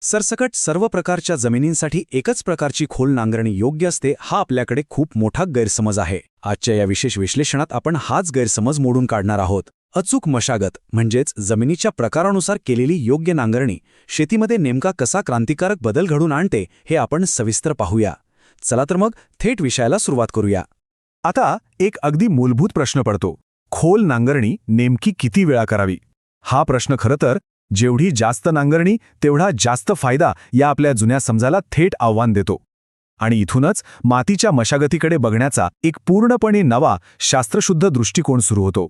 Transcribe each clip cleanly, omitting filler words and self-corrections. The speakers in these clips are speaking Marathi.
सरसकट सर्व प्रकारच्या जमिनींसाठी एकच प्रकारची खोल नांगरणी योग्य असते हा आपल्याकडे खूप मोठा गैरसमज आहे. आजच्या या विशेष विश्लेषणात आपण हाच गैरसमज मोडून काढणार आहोत. अचूक मशागत म्हणजेच जमिनीच्या प्रकारानुसार केलेली योग्य नांगरणी शेतीमध्ये नेमका कसा क्रांतिकारक बदल घडून आणते हे आपण सविस्तर पाहूया. चला तर मग थेट विषयाला सुरुवात करूया. आता एक अगदी मूलभूत प्रश्न पडतो. खोल नांगरणी नेमकी किती वेळा करावी? हा प्रश्न खरं तर जेवढी जास्त नांगरणी तेवढा जास्त फायदा या आपल्या जुन्या समजाला थेट आव्हान देतो. आणि इथूनच मातीच्या मशागतीकडे बघण्याचा एक पूर्णपणे नवा शास्त्रशुद्ध दृष्टिकोन सुरू होतो.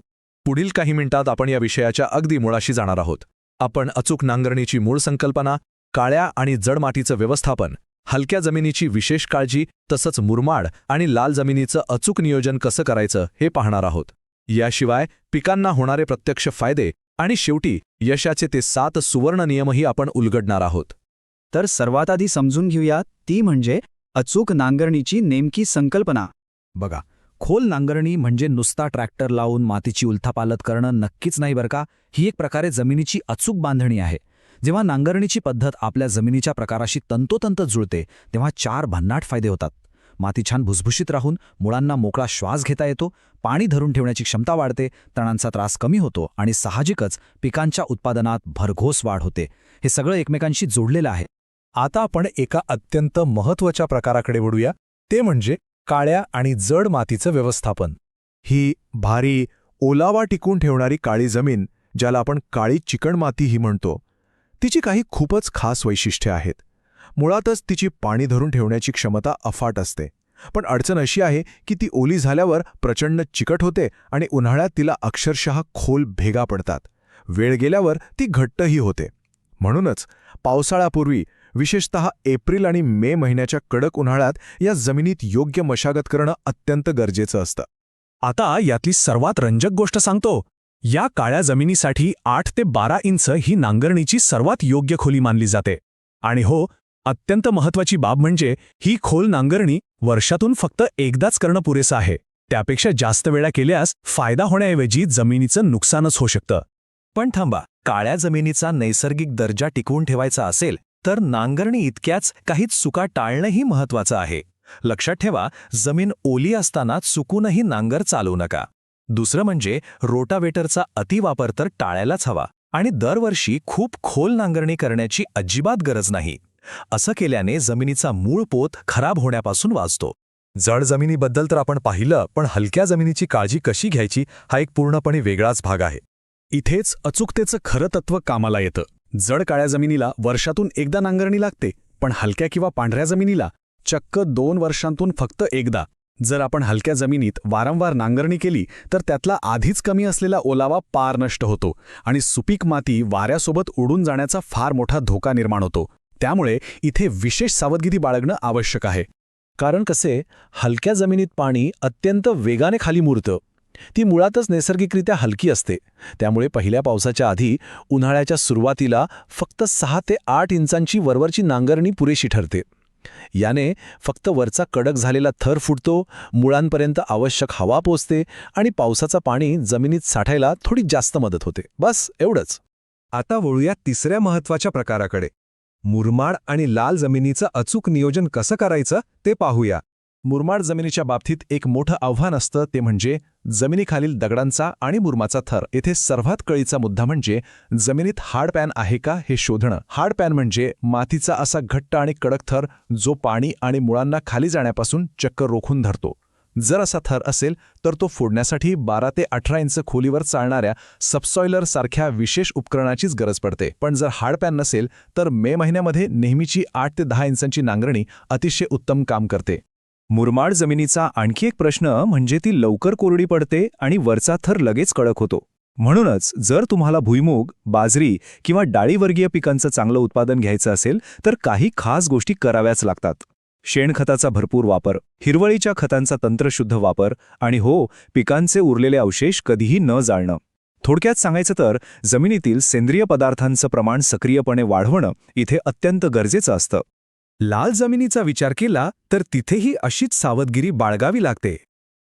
पुढील काही मिनिटात आपण या विषयाच्या अगदी मुळाशी जाणार आहोत. आपण अचूक नांगरणीची मूळ संकल्पना, काळ्या आणि जड मातीचं व्यवस्थापन, हलक्या जमिनीची विशेष काळजी, तसंच मुरमाड आणि लाल जमिनीचं अचूक नियोजन कसं करायचं हे पाहणार आहोत. याशिवाय पिकांना होणारे प्रत्यक्ष फायदे आणि शेवटी यशाचे ते 7 सुवर्ण नियमही आपण उलगडणार आहोत. तर सर्वात आधी समजून घेऊया ती म्हणजे अचूक नांगरणीची नेमकी संकल्पना. बघा, खोल नांगरणी म्हणजे नुसता ट्रॅक्टर लावून मातीची उलथापालथ करणं नक्कीच नाही बरं का. ही एक प्रकारे जमिनीची अचूक बांधणी आहे. जेव्हा नांगरणीची पद्धत आपल्या जमिनीच्या प्रकाराशी तंतोतंत जुळते तेव्हा 4 भन्नाट फायदे होतात. माती छान भुसभुशीत राहून मुळांना मोकळा श्वास घेता येतो, पाणी धरून ठेवण्याची क्षमता वाढते, तणांचा त्रास कमी होतो आणि साहजिकच पिकांच्या उत्पादनात भरघोस वाढ होते. हे सगळं एकमेकांशी जोडलेलं आहे. आता आपण एका अत्यंत महत्त्वाच्या प्रकाराकडे वळूया, ते म्हणजे काळ्या आणि जड मातीचं व्यवस्थापन. ही भारी, ओलावा टिकून ठेवणारी काळी जमीन, ज्याला आपण काळी चिकणमाती ही म्हणतो, तिची काही खूपच खास वैशिष्ट्ये आहेत. मुळातच तिची पाणी धरून ठेवण्याची क्षमता अफाट असते. पण अडचण अशी आहे की ती ओली झाल्यावर प्रचंड चिकट होते आणि उन्हाळ्यात तिला अक्षरशः खोल भेगा पडतात. वेळ गेल्यावर ती घट्टही होते. म्हणूनच पावसाळ्यापूर्वी, विशेषतः एप्रिल आणि मे महिन्याच्या कडक उन्हाळ्यात या जमिनीत योग्य मशागत करणं अत्यंत गरजेचं असतं. आता यातली सर्वात रंजक गोष्ट सांगतो. या काळ्या जमिनीसाठी 8 ते 12 इंच ही नांगरणीची सर्वात योग्य खोली मानली जाते. आणि हो, अत्यंत महत्त्वाची बाब म्हणजे ही खोल नांगरणी वर्षातून फक्त एकदाच करणं पुरेसं आहे. त्यापेक्षा जास्त वेळा केल्यास फायदा होण्याऐवजी जमिनीचं नुकसानच होऊ शकतं. पण थांबा, काळ्या जमिनीचा नैसर्गिक दर्जा टिकवून ठेवायचा असेल तर नांगरणी इतक्याच काही चुका टाळणंही महत्त्वाचं आहे. लक्षात ठेवा, जमीन ओली असताना चुकूनही नांगर चालवू नका. दुसरं म्हणजे रोटावेटरचा अतिवापर तर टाळायलाच हवा. आणि दरवर्षी खूप खोल नांगरणी करण्याची अजिबात गरज नाही. असं केल्याने जमिनीचा मूळ पोत खराब होण्यापासून वाचतो. जड जमिनीबद्दल तर आपण पाहिलं, पण हलक्या जमिनीची काळजी कशी घ्यायची हा एक पूर्णपणे वेगळाच भाग आहे. इथेच अचूकतेचं खरं तत्त्व कामाला येतं. जड काळ्या जमिनीला वर्षातून एकदा नांगरणी लागते, पण हलक्या किंवा पांढऱ्या जमिनीला चक्क 2 वर्षांतून फक्त एकदा. जर आपण हलक्या जमिनीत वारंवार नांगरणी केली तर त्यातला आधीच कमी असलेला ओलावा पार नष्ट होतो आणि सुपीक माती वाऱ्यासोबत उडून जाण्याचा फार मोठा धोका निर्माण होतो. त्यामुळे इथे विशेष सावधगिरी बाळगणं आवश्यक आहे. कारण कसे, हलक्या जमिनीत पाणी अत्यंत वेगाने खाली मुरतं. ती मुळातच नैसर्गिकरित्या हलकी असते. त्यामुळे पहिल्या पावसाच्या आधी उन्हाळ्याच्या सुरुवातीला फक्त 6 ते 8 इंचांची वरवरची नांगरणी पुरेशी ठरते. याने फक्त वरचा कडक झालेला थर फुटतो, मुळांपर्यंत आवश्यक हवा पोचते आणि पावसाचं पाणी जमिनीत साठायला थोडी जास्त मदत होते. बस एवढंच. आता वळूया तिसऱ्या महत्त्वाच्या प्रकाराकडे. मुरमाड आणि लाल जमिनीचं अचूक नियोजन कसं करायचं ते पाहूया. मुरमाड जमिनीच्या बाबतीत एक मोठं आव्हान असतं, ते म्हणजे जमिनीखालील दगडांचा आणि मुरमाचा थर. येथे सर्वात कळीचा मुद्दा म्हणजे जमिनीत हार्ड पॅन आहे का हे शोधणं. हार्ड पॅन म्हणजे मातीचा असा घट्ट आणि कडक थर जो पाणी आणि मुळांना खाली जाण्यापासून चक्क रोखून धरतो. जर असा थर असेल तर तो फोडण्यासाठी 12 ते 18 इंच खोलीवर चालणाऱ्या सबसॉइलर सारख्या विशेष उपकरणाचीच गरज पडते. पण जर हार्ड पॅन नसेल तर मे महिन्यामध्ये नेहमीची 8 ते 10 इंचांची नांगरणी अतिशय उत्तम काम करते. मुरमाड जमिनीचा आणखी एक प्रश्न म्हणजे ती लवकर कोरडी पडते आणि वरचा थर लगेच कडक होतो. म्हणूनच जर तुम्हाला भुईमूग, बाजरी किंवा डाळीवर्गीय पिकांचं चांगलं उत्पादन घ्यायचं असेल तर काही खास गोष्टी कराव्याच लागतात. शेणखताचा भरपूर वापर, हिरवळीच्या खतांचा तंत्रशुद्ध वापर आणि हो, पिकांचे उरलेले अवशेष कधीही न जाळणं. थोडक्यात सांगायचं तर जमिनीतील सेंद्रिय पदार्थांचं प्रमाण सक्रियपणे वाढवणं इथे अत्यंत गरजेचं असतं. लाल जमिनीचा विचार केला तर तिथेही अशीच सावधगिरी बाळगावी लागते.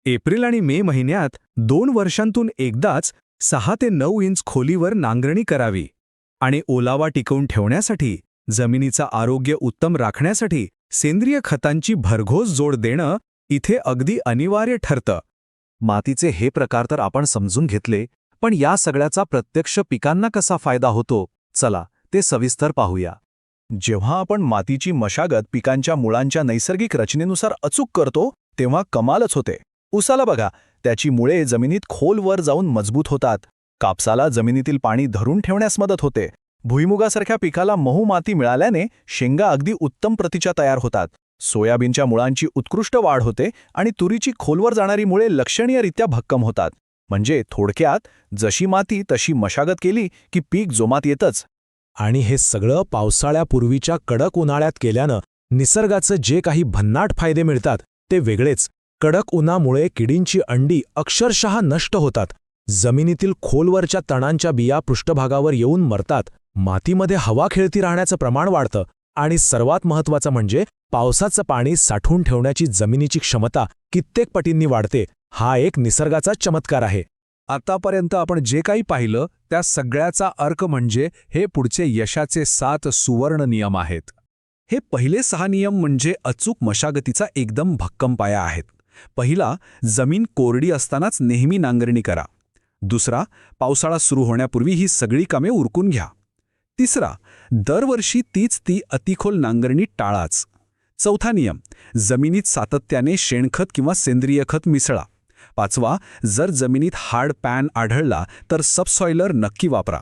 एप्रिल आणि मे महिन्यात 2 वर्षांतून एकदाच 6 ते 9 इंच खोलीवर नांगरणी करावी आणि ओलावा टिकवून ठेवण्यासाठी जमिनीचं आरोग्य उत्तम राखण्यासाठी सेंद्रिय खतांची भरघोस जोड देणं इथे अगदी अनिवार्य ठरतं. मातीचे हे प्रकार तर आपण समजून घेतले, पण या सगळ्याचा प्रत्यक्ष पिकांना कसा फायदा होतो, चला ते सविस्तर पाहूया. जेव्हा आपण मातीची मशागत पिकांच्या मुळांच्या नैसर्गिक रचनेनुसार अचूक करतो तेव्हा कमालच होते. उसाला बघा, त्याची मुळे जमिनीत खोलवर जाऊन मजबूत होतात. कापसाला जमिनीतील पाणी धरून ठेवण्यास मदत होते. भुईमुगासारख्या पिकाला मऊ माती मिळाल्याने शेंगा अगदी उत्तम प्रतीच्या तयार होतात. सोयाबीनच्या मुळांची उत्कृष्ट वाढ होते आणि तुरीची खोलवर जाणारी मुळे लक्षणीयरित्या भक्कम होतात. म्हणजे थोडक्यात जशी माती तशी मशागत केली की पीक जोमात येतच. आणि हे सगळं पावसाळ्यापूर्वीच्या कडक उन्हाळ्यात केल्यानं निसर्गाचं जे काही भन्नाट फायदे मिळतात ते वेगळेच. कडक उन्हामुळे किडींची अंडी अक्षरशः नष्ट होतात. जमिनीतील खोलवरच्या तणांच्या बिया पृष्ठभागावर येऊन मरतात. मातीमध्ये हवा खेळती राहण्याचं प्रमाण वाढतं आणि सर्वात महत्त्वाचं म्हणजे पावसाचं पाणी साठवून ठेवण्याची जमिनीची क्षमता कित्येक पटींनी वाढते. हा एक निसर्गाचा चमत्कार आहे. आतापर्यंत आपण जे काही पाहिलं त्या सगळ्याचा अर्क म्हणजे हे पुढचे यशाचे 7 सुवर्ण नियम आहेत. हे पहिले 6 नियम म्हणजे अचूक मशागतीचा एकदम भक्कम पाया आहेत. पहिला, जमीन कोरडी असतानाच नेहमी नांगरणी करा. दुसरा, पावसाळा सुरू होण्यापूर्वी ही सगळी कामे उरकून घ्या. तिसरा, दरवर्षी ती अतिखोल नांगरणी टाळाच. चौथा नियम, जमिनीत सातत्याने शेणखत किंवा सेंद्रिय खत मिसळा. पाचवा, जर जमिनीत हार्ड पॅन आढळला तर सबसॉइलर नक्की वापरा.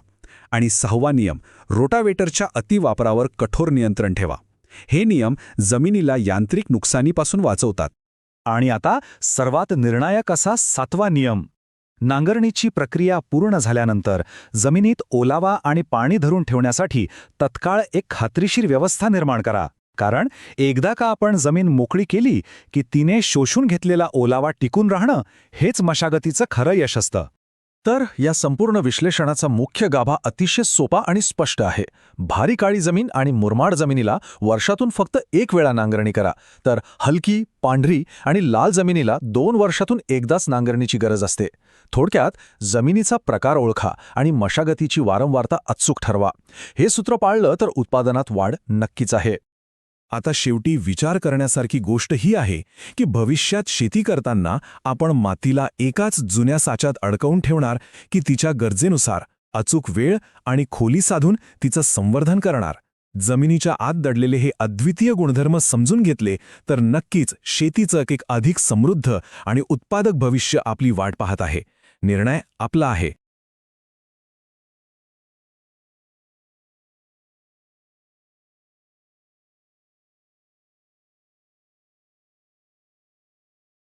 आणि 6वा नियम, रोटावेटरच्या अतिवापरावर कठोर नियंत्रण ठेवा. हे नियम जमिनीला यांत्रिक नुकसानीपासून वाचवतात. आणि आता सर्वात निर्णायक असा 7वा नियम, नांगरणीची प्रक्रिया पूर्ण झाल्यानंतर जमिनीत ओलावा आणि पाणी धरून ठेवण्यासाठी तत्काळ एक खात्रीशीर व्यवस्था निर्माण करा. कारण एकदा का आपण जमीन मोकळी केली की तिने शोषून घेतलेला ओलावा टिकून राहणं हेच मशागतीचं खरं यश असतं. तर या संपूर्ण विश्लेषणाचा मुख्य गाभा अतिशय सोपा आणि स्पष्ट आहे. भारी काळी जमीन आणि मुरमाड जमिनीला वर्षातून फक्त 1 वेळा नांगरणी करा, तर हलकी, पांढरी आणि लाल जमिनीला 2 वर्षातून एकदाच नांगरणीची गरज असते. थोडक्यात जमिनीचा प्रकार ओळखा आणि मशागतीची वारंवारता अचूक ठरवा. हे सूत्र पाळलं तर उत्पादनात वाढ नक्कीच आहे. आता शेवटी विचार करण्यासारखी गोष्ट ही आहे की भविष्यात शेती करताना आपण मातीला एकाच जुन्या साच्यात अडकवून ठेवणार की तिच्या गरजेनुसार अचूक वेळ आणि खोली साधून तिचं संवर्धन करणार. जमिनीच्या आत दडलेले हे अद्वितीय गुणधर्म समजून घेतले तर नक्कीच शेतीचं एक अधिक समृद्ध आणि उत्पादक भविष्य आपली वाट पाहत आहे. निर्णय आपला आहे.